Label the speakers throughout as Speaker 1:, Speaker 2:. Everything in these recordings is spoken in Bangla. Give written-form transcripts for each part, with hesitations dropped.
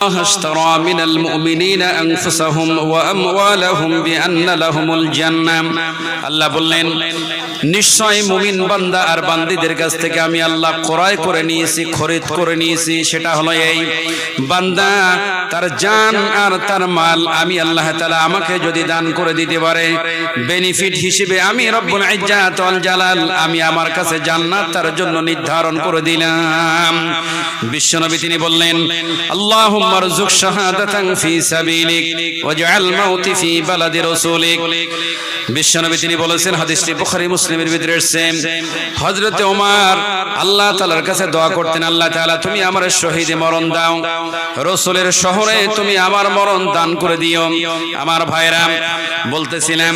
Speaker 1: الله اشترى من المؤمنين أنفسهم وأموالهم بأن لهم الجنة আল্লাহ বললেন নিশ্চয় মুমিন বান্দা আর বান্দীদের কাছ থেকে আমি আল্লাহ ক্রয় করে নিয়েছি, খরিদ করে নিয়েছি। সেটা হলো এই বান্দা তার জান আর তার মাল আমি আল্লাহ তাআলা আমাকে যদি দান করে দিতে পারে, বেনিফিট হিসেবে আমি রব্বুল ইজ্জাত ওয়াল জালাল আমি আমার কাছে জান্নাত তার জন্য নির্ধারণ করে দিলাম। বিশ্বনবী তিনি বললেন আল্লাহুম্মা মারযুক শাহাদাতান ফি সাবিলিক ওয়াজআল মাউতি ফি বালাদি রাসূলিক। বিশ্বনবী তিনি বলেছেন, হাদিসটি বুখারী মুসলিমের ভিতরে এসেছে, হযরত ওমর আল্লাহ তাআলার কাছে দোয়া করতেন, আল্লাহ তাআলা তুমি আমার শহীদে মরণ দাও, রাসূলের শহরে তুমি আমার মরণ দান করে দিও। আমার ভাইরা বলতেছিলাম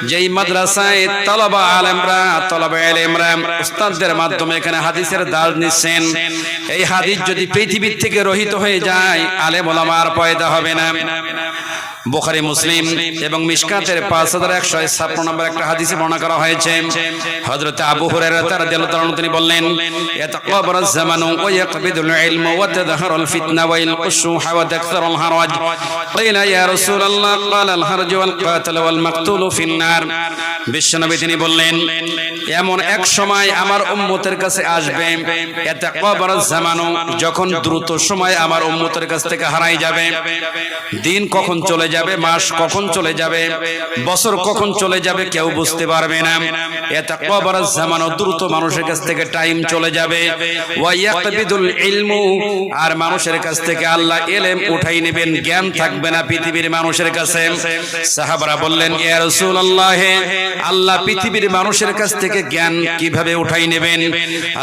Speaker 1: যেই মাদ্রাসায় তালাবা আলেমরা তালাবা ইলমরা উস্তাদদের মাধ্যমে এখানে হাদিসের দার্স নিচ্ছেন, এই হাদিস যদি পৃথিবীর থেকে রহিত হয়ে যায় আলেম ওলামা আর পয়দা হবে না। বুখারী মুসলিম এবং মিশকাতের 5156 নম্বর একটা হাদিসে বর্ণনা করা হয়েছে, হযরত আবু হুরায়রা রাদিয়াল্লাহু তাআলা তিনি বললেন ইয়াতাকাবারাজ জামানু ওয়া ইয়াকবিদুল ইলমু ওয়া তাযহারুল ফিতনা ওয়া ইয়ালকুশুহা ওয়া তাকসারুল হারাজ ক্বিলা ইয়া রাসূলুল্লাহ ক্বালা আল হারজ ওয়াল কাতিল ওয়াল মাকতুলু ফিন্নার। বিশ্বনবী তিনি বললেন এমন এক সময় আমার উম্মতের কাছে আসবে, ইয়াতাকাবারাজ জামানু যখন দ্রুত সময় আমার উম্মতের কাছ থেকে হারাই যাবে, দিন কখন চলে যাবে, মাস কখন চলে যাবে, বছর কখন চলে যাবে কেউ বুঝতে পারবে না। ইয়াতাকাবারাজ জামানু দ্রুত মানুষের কাছ থেকে টাইম চলে যাবে, ওয়া ইয়াকবিদুল ইলমু আর মানুষের কাছ থেকে আল্লাহ ইলম উঠাই নেবেন, জ্ঞান থাকবে না পৃথিবীর মানুষের কাছে। সাহাবারা বললেন ইয়া রাসূলুল্লাহ আল্লাহ পৃথিবীর মানুষের কাছ থেকে জ্ঞান কিভাবে উঠাই নেবেন?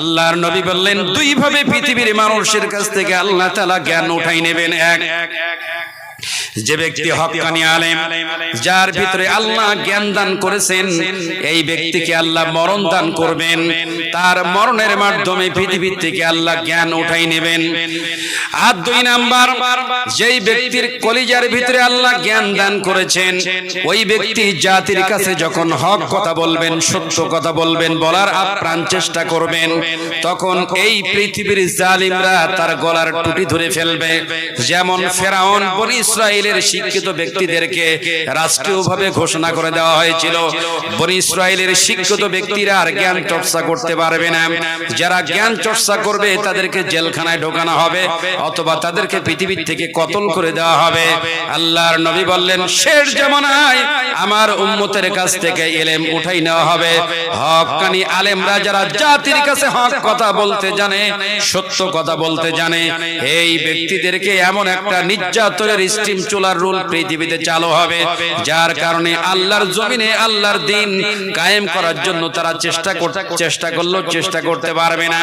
Speaker 1: আল্লাহর নবী বললেন দুই ভাবে পৃথিবীর মানুষের কাছ থেকে আল্লাহ তাআলা জ্ঞান উঠাই নেবেন। এক, যে ব্যক্তি হক্কানি আলেম যার ভিতরে আল্লাহ জ্ঞান দান করেছেন এই ব্যক্তিকে আল্লাহ মরণ দান করবেন, তার মরণের মাধ্যমে পৃথিবী থেকে আল্লাহ জ্ঞান উঠাই নেবেন। আর দুই নাম্বার, যেই ব্যক্তির কলিজার ভিতরে আল্লাহ জ্ঞান দান করেছেন ওই ব্যক্তি জাতির কাছে যখন হক কথা বলবেন, সত্য কথা বলবেন, বলার আপ্রাণ চেষ্টা করবেন, তখন এই পৃথিবীর জালিমরা তার গলার টুটি ধরে ফেলবে। যেমন ফেরাউন বনি ইসরায়েলের শিক্ষিত ব্যক্তিদেরকে রাষ্ট্রীয়ভাবে ঘোষণা করে দেওয়া হয়েছিল বনি ইসরায়েলের শিক্ষিত ব্যক্তিরা আর জ্ঞান চর্চা করতে পারবে না, যারা জ্ঞান চর্চা করবে তাদেরকে জেলখানায় ঢোকানো হবে অথবা তাদেরকে পৃথিবীর থেকে কতল করে দেওয়া হবে। আল্লাহর নবী বললেন শেষ জামানায় আমার উম্মতের কাছ থেকে ইলম উঠাই নেওয়া হবে, হক্কানি আলেমরা যারা জাতির কাছে হক কথা বলতে জানে, সত্য কথা বলতে জানে, এই ব্যক্তিদেরকে এমন একটা নির্যাতনের স্টিম চুলার রুল পৃথিবীতে চালু হবে, যার কারণে আল্লাহর জমিনে আল্লাহর দ্বীন কায়েম করার জন্য তারা চেষ্টা করলেও চেষ্টা করতে পারবে না।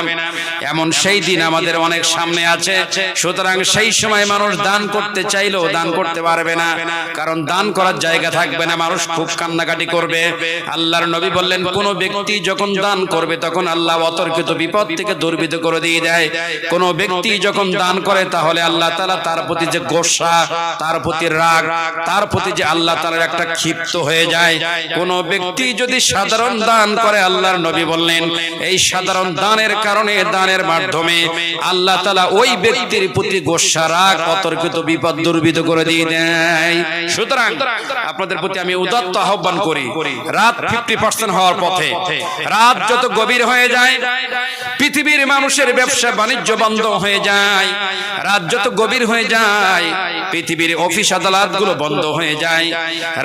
Speaker 1: এমন সেই দিন আমাদের অনেক সামনে আছে। সুতরাং সেই সময় মানুষ দান করতে চাইলেও দান করতে পারবে না, কারণ দান করার জায়গা থাকবে না, মানুষ খুব কান্নাকাটি করবে। আল্লাহর নবী বললেন কোন ব্যক্তি যখন দান করবে তখন আল্লাহ অতর্কিত বিপদ থেকে দুর্বিধ করে দিয়ে দেয়। কোন ব্যক্তি যখন দান করে তাহলে আল্লাহ তাআলা তার প্রতি যে গোসা, তার প্রতি রাগ, তার প্রতি যে আল্লাহ তাআলার একটা ক্ষিপ্ত হয়ে যায়। কোন ব্যক্তি যদি সাধারণ দান করে আল্লাহর নবী বললেন এই সাধারণ দানের কারণে, দানের মাধ্যমে আল্লাহ তাআলা ওই ব্যক্তির প্রতি গোসা, রাগ, অতর্কিত বিপদ দুর্বিধ করে দিয়ে দেয়। সুতরাং আপনাদের প্রতি আমি উদাত্ত আহ্বান করি, রাত 50% হওয়ার পথে, রাত যত গভীর হয়ে যায় পৃথিবীর মানুষের ব্যবসা বাণিজ্য বন্ধ হয়ে যায়, রাত যত গভীর হয়ে যায় পৃথিবীর অফিস আদালতগুলো বন্ধ হয়ে যায়,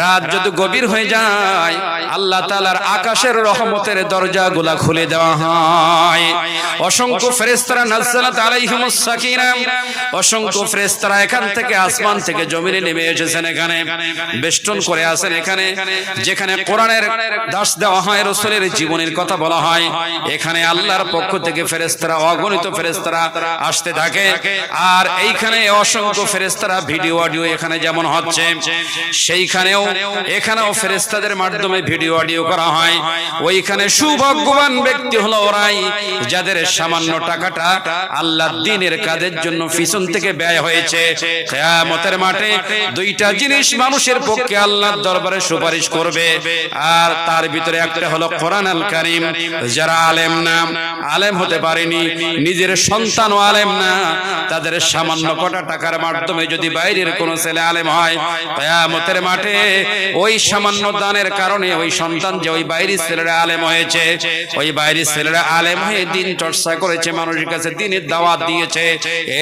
Speaker 1: রাত যত গভীর হয়ে যায় আল্লাহ তাআলার আকাশের রহমতের দরজাগুলো খুলে দেওয়া হয়। অসংখ্য ফেরেশতারা নাযালাত আলাইহিমুস সাকিনা, অসংখ্য ফেরেশতারা এখান থেকে আসমান থেকে জমিনে নেমে এসেছেন, এখানে বেষ্টন করে আছেন। এখানে যেখানে কোরআনের দাস দেওয়া হয়, রাসূলের জীবনের কথা বলা হয়, এখানে আল্লাহর পক্ষ থেকে ফেরেশতারা, অগণিত ফেরেশতারা আসতে থাকে। আর এইখানে অসংখ্য ফেরেশতারা ভিডিও অডিও এখানে যেমন হচ্ছে সেইখানেও এখানেও ফেরেশতাদের মাধ্যমে ভিডিও অডিও করা হয়। ওইখানে সুভাগ্যবান ব্যক্তি হলো ওরাই যাদের সামান্য টাকাটা আল্লাহর দ্বীনের কাজের জন্য পিছন থেকে ব্যয় হয়েছে। কিয়ামতের মাঠে দুইটা জিনিস মানুষের পক্ষে আল্লাহর দরবারে সুপারিশ করবে, আর তার ভিতরে একটা হলো কোরআন আল কারীম। যারা আলেম না, আলেম হতে পারেনি, নিজের সন্তানও আলেম না, তাদের সামান্য কটা টাকার মাধ্যমে যদি বাইরের কোনো ছেলে আলেম হয়, কিয়ামতের মাঠে ওই সামান্য দানের কারণে ওই সন্তান যে ওই বাইরের ছেলেরা আলেম হয়েছে, ওই বাইরের ছেলেরা আলেম হয়ে দিন চর্চা করেছে, মানুষের কাছে দ্বীনের দাওয়াত দিয়েছে,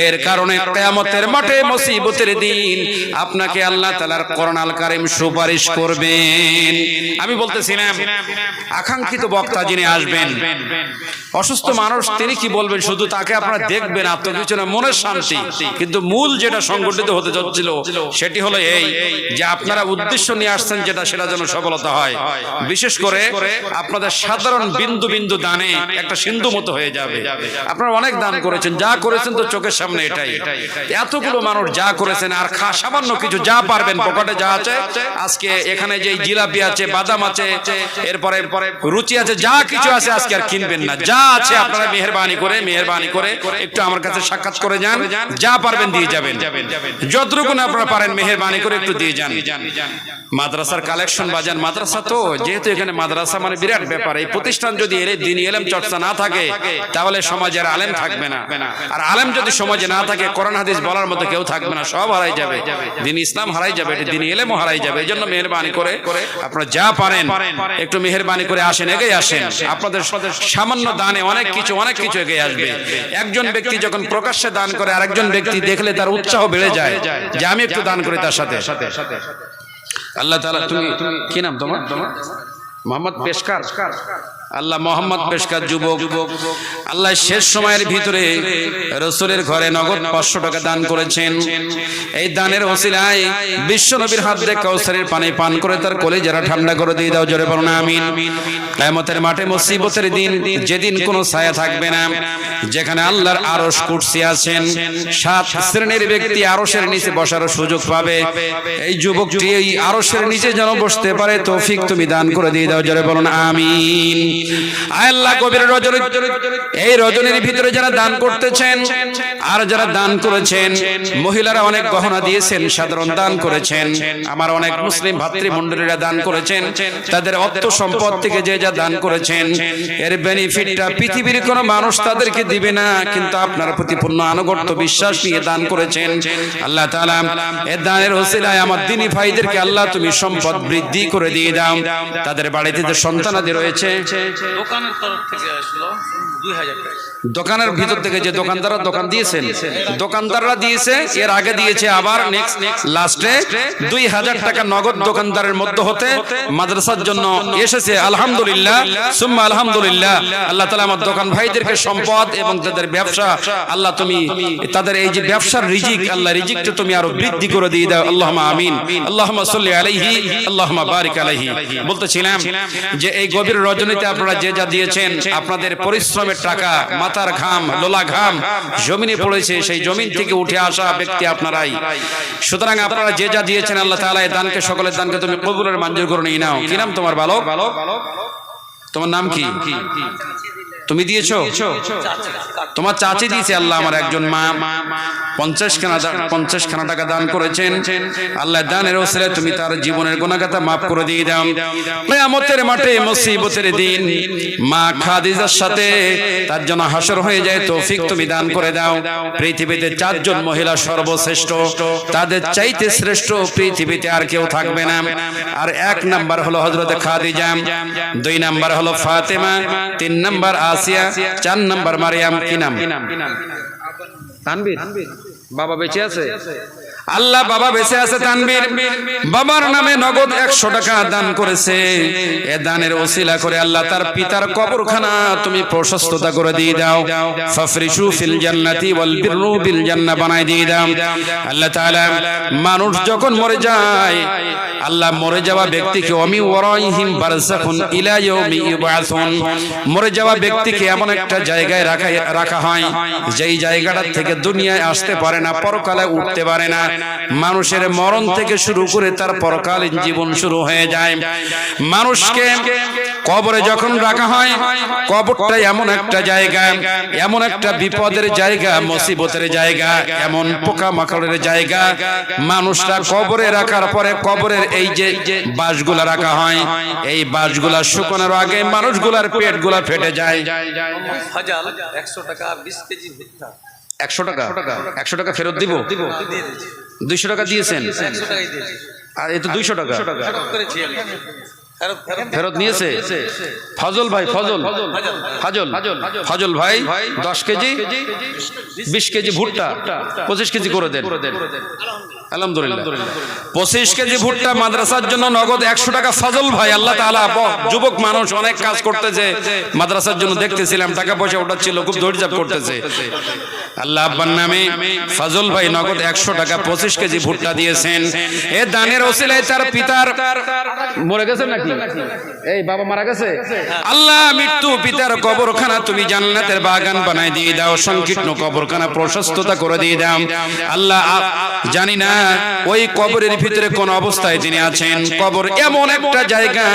Speaker 1: এর কারণে কিয়ামতের মাঠে মুসিবতের দিন আপনাকে আল্লাহ তাআলার কোরআন আল কারীম সুপারিশ করবেন। আমি বলতেছিলাম আকাঙ্ক্ষিত বক্তা যিনি আসবেন, অসুস্থ মানুষ, তিনি কি বলবেন শুধু তাকে আপনারা দেখবেন, আত্মকিছু না, মনের শান্তি। কিন্তু মূল যেটা সংগঠিত হতে যাচ্ছিল সেটি হলো এই যে আপনারা উদ্দেশ্য নিয়ে আসছেন যেটা, সেটা যেন সফলতা হয়। বিশেষ করে আপনাদের সাধারণ বিন্দু বিন্দু দানে একটা সিন্ধু মতো হয়ে যাবে। আপনারা অনেক দান করেছেন, যা করেছেন তো চোখের সামনে এটাই, এতগুলো মানুষ যা করেছেন, আর সামান্য কিছু যা পারবেন পকেটে যা আছে, আজকে এখানে যে জিলাপি আছে, বাদাম আছে, এরপরে রুচি আছে, যা কিছু আছে আজকে আর কিনবেন না, যা আছে আপনারা মেহেরবানি করে একটু আমার কাছে সাক্ষাৎ করে যান, যা পারবেন দিয়ে যাবেন, যতটুকু আপনারা পারেন মেহেরবানি করে একটু দিয়ে যান। মাদ্রাসার কালেকশন বাজান, মাদ্রাসা তো যেহেতু এখানে মাদ্রাসা মানে বিরাট ব্যাপার, এই প্রতিষ্ঠান যদি দ্বীনি ইলম চর্চা না থাকে তাহলে সমাজের আলেম থাকবে না, আর আলেম যদি সমাজে না থাকে কোরআন হাদিস বলার মতো কেউ থাকবে না, সব হারাই যাবে, দ্বীন ইসলাম হারাই যাবে, দ্বীনি ইলমও হারাই যাবে। এই জন্য মেহেরবানি করে আপনারা যা পারেন একটু মেহেরবানি করে আসেন, এগিয়ে আসেন। আপনাদের সামান্য দানে অনেক কিছু এগিয়ে আসবে। একজন ব্যক্তি যখন প্রকাশ্যে দান করে আরেকজন ব্যক্তি দেখলে তার উৎসাহ বেড়ে যায় যে আমি একটু দান করি তার সাথে। আল্লাহ তাআলা, তুমি কি নাম তোমার? মোহাম্মদ পেশকার। আল্লাহ মোহাম্মদ পেশকার যুবক, আল্লাহ শেষ সময়ের ভিতরে রাসূলের ঘরে নগদ 500 টাকা দান করেছেন। এই দানের ওসিলায় বিশ্ব নবীর হাত দিয়ে কাউসারের পানি পান করে তার কলিজাটা ঠান্ডা করে দিয়ে দাও, জোরে বলুন আমিন। কিয়ামতের মাঠে মুসিবতের দিন, যেদিন কোনো ছায়া থাকবে না, যেখানে আল্লাহর আরশ কুরসি আছেন, 7 শ্রেণীর ব্যক্তি আরশের নিচে বসার সুযোগ পাবে। এই যুবকটি এই আরশের নিচে যেন বসতে পারে তৌফিক তুমি দান করে দিয়ে দাও, জোরে বলুন আমিন। আল্লাহ কবির রজনী, এই রজনীর ভিতরে যারা দান করতেছেন আর যারা দান করেছেন, মহিলারা অনেক গহনা দিয়েছেন, সাধারণ দান করেছেন, আমার অনেক মুসলিম ভাতৃমণ্ডলীরা দান করেছেন, তাদের অর্থ সম্পদ থেকে যে যা দান করেছেন এর বেনিফিটটা পৃথিবীর কোনো মানুষ তাদেরকে দিবে না, কিন্তু আপনার প্রতি পূর্ণ আনুগত্য বিশ্বাস নিয়ে দান করেছেন। আল্লাহ তাআলা এই দানের ওসিলায় আমার দ্বীনি ভাইদেরকে আল্লাহ তুমি সম্পদ বৃদ্ধি করে দিয়ে দাও। তাদের বাড়িতে যে সন্তানাদি রয়েছে,
Speaker 2: দোকানের তরফ থেকে আসলো 2000 টাকা,
Speaker 1: দোকানের ভিতর থেকে যে দোকানদাররা দোকান দিয়েছেন, দোকানদাররা দিয়েছে, এর আগে দিয়েছে আবার নেক্সট লাস্টে 2000 টাকা নগদ দোকানদারের মধ্যে হতে মাদ্রাসার জন্য এসেছে। আলহামদুলিল্লাহ সুম্মা আলহামদুলিল্লাহ। আল্লাহ তাআলা আমার দোকান ভাইদেরকে সম্পদ এবং তাদের ব্যবসা, আল্লাহ তুমি তাদের এই যে ব্যবসার রিজিক, আল্লাহ রিজিকটা তুমি আরো বৃদ্ধি করে দিয়ে দাও, আল্লাহুম্মা আমিন। আল্লাহুম্মা সাল্লি আলাইহি, আল্লাহুম্মা বারিক আলাইহি। বলতেছিলাম যে এই গভীর রজনীতে আপনারা যে যা দিয়েছেন, আপনাদের পরিশ্রমের টাকা, মাথার ঘাম, লোলা ঘাম জমিনে পড়েছে, সেই জমিন থেকে উঠে আসা ব্যক্তি আপনারাই। সুতরাং আপনারা যে যা দিয়েছেন আল্লাহ তাআলা এই দানকে, সকলের দানকে তুমি কবুলের মঞ্জুর করে নিয়ে নাও। কি নাম তোমার বালক? তোমার নাম কি? তুমি দিয়েছো? তোমার চাচি দিয়েছে। আল্লাহ আমার একজন মা 50 খানা টাকা দান করেছেন। আল্লাহ দানের ওসিলায় তুমি তার জীবনের গুনাহগাতা maaf করে দিয়ে দাও। কিয়ামতের মাঠে মুসিবতের দিন মা খাদিজার সাথে তার জন্য হাসর হয়ে যায়, তৌফিক তুমি দান করে দাও। পৃথিবীতে 4 জন মহিলা সর্বশ্রেষ্ঠ, তাদের চাইতে শ্রেষ্ঠ পৃথিবীতে আর কেউ থাকবে না। আর 1 নাম্বার হলো হযরত খাদিজা, 2 নাম্বার হলো ফাতেমা, 3 নাম্বার আসিয়া, 4 নাম্বার মারিয়াম। কি নাম? তানবীর। বাবা বেঁচে আছে? আল্লাহ বাবা বেঁচে আছে তানবীর। বাবার নামে নগদ 100 টাকা দান করেছে। এ দানের ওসিলা করে আল্লাহ তার পিতার কবরখানা তুমি প্রশস্ততা করে দিয়ে দাও। ফাফরিশু ফিল জান্নাতি ওয়াল বিররু বিল জান্নাহ বানাই দিয়ে দাও। আল্লাহ তাআলা মানুষ যখন মরে যায়, আল্লাহ মরে যাওয়া ব্যক্তিকে ওমি ওয়ারাইহিম বারযাখুন ইলা ইয়াউমি ইউবআসুন, মরে যাওয়া ব্যক্তিকে এমন একটা জায়গায় রাখা হয় যেই জায়গাটা থেকে দুনিয়ায় আসতে পারে না, পরকালে উঠতে পারে না। মানুষের মরণ থেকে শুরু করে তার পরকালীন জীবন শুরু হয়ে যায়। মানুষকে কবরে যখন রাখা হয়, কবরটা এমন একটা জায়গা, এমন একটা বিপদের জায়গা, মুসিবতের জায়গা, এমন পোকামাকড়ের জায়গা। মানুষরা কবরে রাখার পরে কবরের এই যে বাঁশগুলা রাখা হয়, এই বাঁশগুলা শুকানোর আগে মানুষগুলার পেটগুলা ফেটে যায়।
Speaker 2: হাজাল 100 টাকা আর 20 কেজি ভুট্টা
Speaker 1: 100 টাকা 100 টাকা ফেরত দিব?
Speaker 2: দিয়ে দিয়েছি।
Speaker 1: 200 টাকা দিয়েছেন?
Speaker 2: 100 টাকাই দিয়েছি।
Speaker 1: আর এই তো 200 টাকা
Speaker 2: ফেরত করেছি আমি।
Speaker 1: ফেরত নিয়েছে ফজল ভাই। ফজল ভাই 10 কেজি 20 কেজি ভুট্টা 25 কেজি করে দেন। আলহামদুলিল্লাহ 25 কেজি ভুট্টা মাদ্রাসার জন্য নগদ 100 টাকা ফজল ভাই। আল্লাহ তাআলা, যুবক মানুষ অনেক কাজ করতেছে মাদ্রাসার জন্য, দেখতেছিলাম টাকা পয়সা ওঠাচ্ছিল, খুব দৌড়ঝাঁপ করতেছে। আল্লাহ আব্বার নামে ফজল ভাই নগদ 100 টাকা 25 কেজি ভুট্টা দিয়েছেন। এ দানের ওসিলায় তার পিতার মরে গেছেন নাকি? এই বাবা মারা গেছে। আল্লাহ মৃত্যু পিতার কবরখানা তুমি জান্নাতের বাগান বানাই দিয়ে দাও, সংকীর্ণ কবরখানা প্রশস্ততা করে দিয়ে দাও। আল্লাহ জানি না ওই কবরের ভিতরে কোন অবস্থায় তিনি আছেন। কবর এমন একটা জায়গা,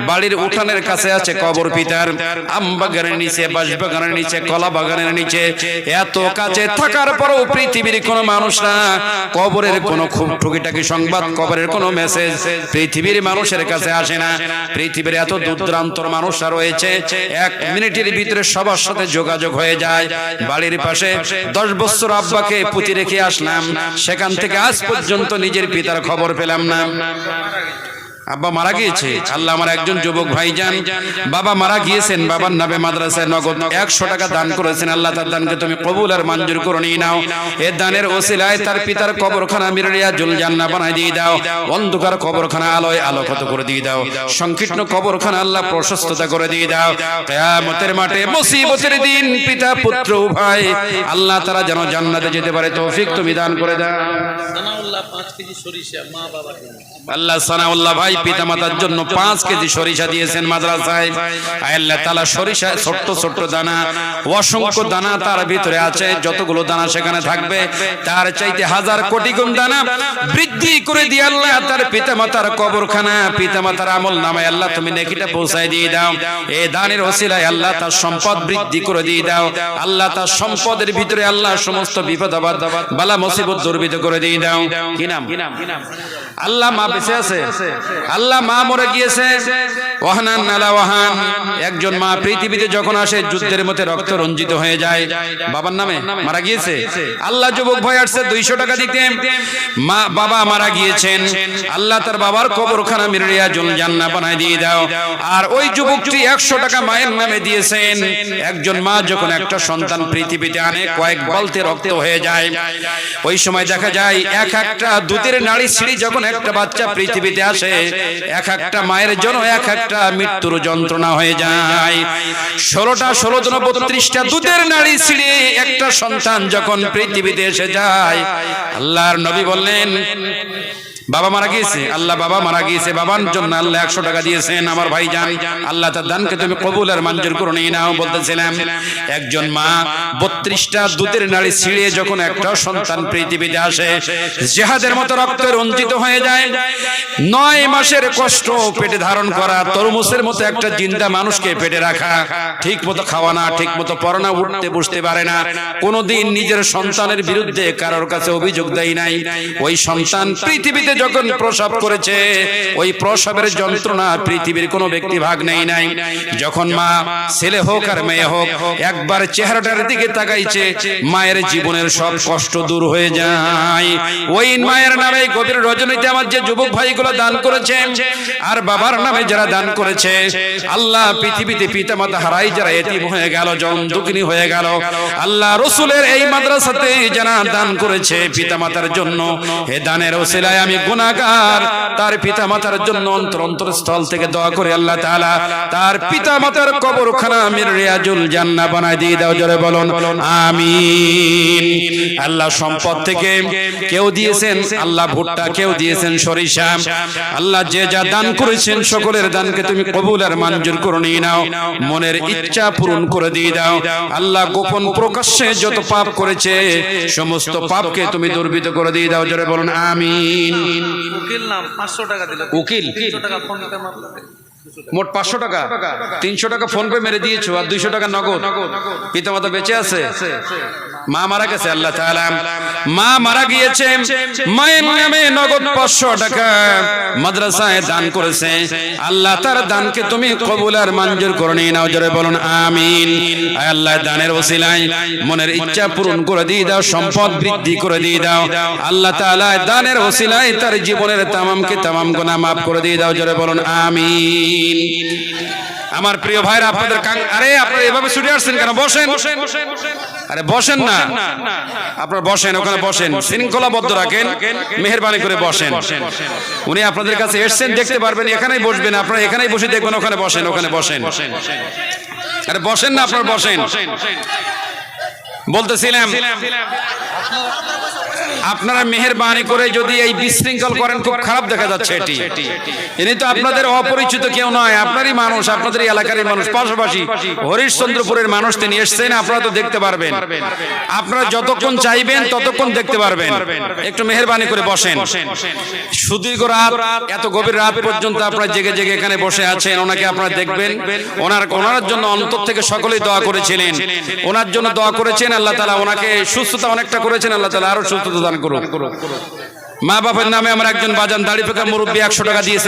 Speaker 1: বাড়ির উঠানের কাছে আছে কবর পিতার, আম বাগানের নিচে, বাঁশ বাগানের নিচে, কলা বাগানের নিচে, এত কাছে থাকার পরও পৃথিবীর কোন মানুষরা কবরের কোন খুব টুকিটাকি সংবাদ, কবরের কোন মেসেজ পৃথিবীর মানুষের কাছে আসে না। পৃথিবীর এত দূরদূরান্তর মানুষরা রয়েছে, 1 মিনিটের ভিতরে সবার সাথে যোগাযোগ হয়ে যায়। বাড়ির পাশে 10 বছর আব্বাকে পুঁতি রেখে আসলাম, সেখান থেকে আজ পর্যন্ত নিজের পিতার খবর পেলাম না। আব্বা মারা গিয়েছে। আল্লাহ আমার একজন যুবক ভাইজান বাবা মারা গিয়েছেন, বাবার নামে মাদ্রাসায় নগদ 100 টাকা দান করেছেন। আল্লাহ তার দানকে তুমি কবুল আর মঞ্জুর করে নিয়ে নাও। এই দানের ওসিলায় তার পিতার কবরখানা মিরাজুল জান্নাহ বানাই দিয়ে দাও, অন্ধকার কবরখানা আলোয় আলোকিত করে দিয়ে দাও, সংকীর্ণ কবরখানা আল্লাহ প্রশস্ততা করে দিয়ে দাও। কিয়ামতের মাঠে মুসিবতের দিন পিতা পুত্র উভয় আল্লাহ তারা যেন জান্নাতে যেতে পারে তৌফিক তুমি দান করে দাও।
Speaker 2: সানাউল্লাহ 5 কেজি সরিষা মা বাবার জন্য।
Speaker 1: আল্লাহ সানাউল্লাহ ভাই পিতামাতার জন্য 5 কেজি সরিষা দিয়েছেন মাদ্রাসায়। আল্লাহ তাআলা সরিষা ছোট্ট ছোট্ট দানা, অসংখ্য দানা তার ভিতরে আছে, যতগুলো দানা সেখানে থাকবে তার চাইতে 1000 কোটি গুণ দানা বৃদ্ধি করে দিয়ে আল্লাহ তার পিতামাতার কবরখানা, পিতামাতার আমলনামায় আল্লাহ তুমি নেকিটা পৌঁছায় দিয়ে দাও। এই দানের ওসিলায় আল্লাহ তার সম্পদ বৃদ্ধি করে দিয়ে দাও। আল্লাহ তার সম্পদের ভিতরে আল্লাহ সমস্ত বিপদ আপদ বালা মুসিবত দুর্বিধ করে দিয়ে দাও। কি নাম? আল্লাহ মা বেঁচে আছে? আল্লাহ মা মরে গিয়েছে। ওয়াহানান আলা ওয়াহান, একজন মা পৃথিবীতে যখন আসে যুদ্ধের মধ্যে রক্ত রঞ্জিত হয়ে যায়, বাবার নামে মারা গিয়েছে। আল্লাহ যুবক ভাই আসছে 200 টাকা দিতে, মা বাবা মারা গিয়েছেন। আল্লাহ তার বাবার কবরখানা মিরাজুল জান্নাহ বানাই দিয়ে দাও। আর ওই যুবকটি 100 টাকা মায়ের নামে দিয়েছেন। একজন মা যখন একটা সন্তান পৃথিবীতে আনে, কয়েক বালতি রক্ত হয়ে যায়, ওই সময় দেখা যায় এক একটা দুধের নাড়ি ছিঁড়ি যখন একটা বাচ্চা পৃথিবীতে আসে, এক একটা মায়ের জন্য এক একটা মৃত্যুর যন্ত্রণা হয়ে যায়। 16টা 16 জন 32টা দুধের নাড়ি ছিঁড়ে একটা সন্তান যখন পৃথিবীতে এসে যায়, আল্লাহর নবী বললেন বাবা মারা গিয়েছে। আল্লাহ বাবা মারা গিয়েছে, বাবার জন্য আল্লাহ 100 টাকা দিয়েছেন। আমার ভাইজান আল্লাহ তার দানকে তুমি কবুল আর মঞ্জুর করে নিয়ে নাও। বলতেছিলাম একজন মা 32টা দুধের নাড়ি ছিঁড়ে যখন একটা সন্তান পৃথিবীতে আসে, জিহাদের মতো রক্ত রঞ্জিত হয়ে যায়। 9 মাসের কষ্ট পেটে ধারণ করা, তরমুজের মতো একটা জিন্দা মানুষকে পেটে রাখা, ঠিক মতো খাওয়া না, ঠিক মতো পড়ানা, উঠতে বসতে পারে না, কোনোদিন নিজের সন্তানের বিরুদ্ধে কারোর কাছে অভিযোগ দেয় নাই। ওই সন্তান পৃথিবীতে যখন প্রসব করেছে, ওই প্রসবের যন্ত্রণা পৃথিবীর কোনো ব্যক্তি ভাগ নেই নাই। যখন মা ছেলে হোক আর মেয়ে হোক একবার চেহারাটার দিকে তাকাইছে, মায়ের জীবনের সব কষ্ট দূর হয়ে যায়। ওই মায়ের নামে গভীর রজনীতে আমার যে যুবক ভাইগুলো দান করেছে, আর বাবার নামে যারা দান করেছে, আল্লাহ পৃথিবীতে পিতামাতা হারাই যারা এতিম হয়ে গেল, জন দুঃখিনী হয়ে গেল, আল্লাহ রসুলের এই মাদ্রাসাতে যারা দান করেছে পিতামাতার জন্য, হে দানের ওসিলায় আমি গুনাহগার, তার পিতামাতার জন্য অন্তরস্থল থেকে দোয়া করে আল্লাহ তাআলা তার পিতামাতার কবরখানা আমির রিয়াজুল জান্নাহ বানায় দিয়ে দাও, জোরে বলুন আমিন। আল্লাহ সম্পদ থেকে কেউ দিয়েছেন আল্লাহ ভুট্টা, কেউ দিয়েছেন সরিষা, আল্লাহ যে যা দান করেছেন সকলের দানকে তুমি কবুল আর মঞ্জুর করে নিয়ে নাও, মনের ইচ্ছা পূরণ করে দিয়ে দাও। আল্লাহ গোপন প্রকাশ্যে যত পাপ করেছে সমস্ত পাপকে তুমি দুর্বৃত করে দিয়ে দাও, জোরে বলুন আমিন।
Speaker 2: উকিল নাম 500 টাকা দিল,
Speaker 1: উকিল
Speaker 2: 300 টাকা ফোন পে মারলো।
Speaker 1: মোট 500 টাকা, 300 টাকা ফোন পে মেরে দিয়েছো আর 200 টাকা নগদ। পিতামাতা বেঁচে আছে, মা মারা গেছে, আল্লাহ তাআলা মা মারা গিয়েছে, মায়ের নামে নগদ 500 টাকা মাদ্রাসায় দান করেছে, আল্লাহ তার দানকে তুমি কবুল আর মঞ্জুর করে নিয়ে নাও, জোরে বলুন আমিন। আয় আল্লাহ দানের ওসিলায় মনের ইচ্ছা পূরণ করে দিয়ে দাও, সম্পদ বৃদ্ধি করে দিয়ে দাও, আল্লাহ তাআলা দানের ওসিলায় তার জীবনের তামাম গুনাহ মাফ করে দিয়ে দাও, জোরে বলুন আমিন। আমার প্রিয় ভাইরা, আপনাদের আরে আপনারা এভাবে ছুটে আসছেন কেন? বসেন, আরে বসেন না, আপনারা বসেন, ওখানে বসেন, শৃঙ্খলাবদ্ধ রাখেন, মেহেরবানি করে বসেন। উনি আপনাদের কাছে এসেছেন, দেখতে পারবেন, এখানেই বসবেন, আপনারা এখানেই বসে দেখবেন, ওখানে বসেন, ওখানে বসেন, আরে বসেন না, আপনারা বসেন। বলতেছিলাম আপনারা মেহেরবানি করে যদি এই বিশৃঙ্খল করেন, খুব খারাপ দেখা যাচ্ছে। ইনি তো আপনাদের অপরিচিত কেউ নয়, আপনারই মানুষ, আপনাদের এলাকারই মানুষ, পাশাপাশি হরিশ্চন্দ্রপুরের মানুষ তিনি এসেছেন, আপনারা তো দেখতে পারবেন। আপনারা যতক্ষণ চাইবেন ততক্ষণ দেখতে পারবেন। একটু মেহেরবানি করে বসেন। সুদীর্ঘ রাত, এত গভীর রাত পর্যন্ত আপনারা জেগে জেগে এখানে বসে আছেন, ওনাকে আপনারা দেখবেন। ওনার জন্য অন্তর থেকে সকলেই দোয়া করেছিলেন, ওনার জন্য দোয়া করেছেন, আল্লাহ তাআলা ওনাকে সুস্থতা অনেকটা করেছেন, আল্লাহ তাআলা আরো সুস্থতা দান করুন। মা বাবার নামে আমার একজন বাজান দাড়ি পেকা মুরব্বী 100 টাকা দিয়েছেন।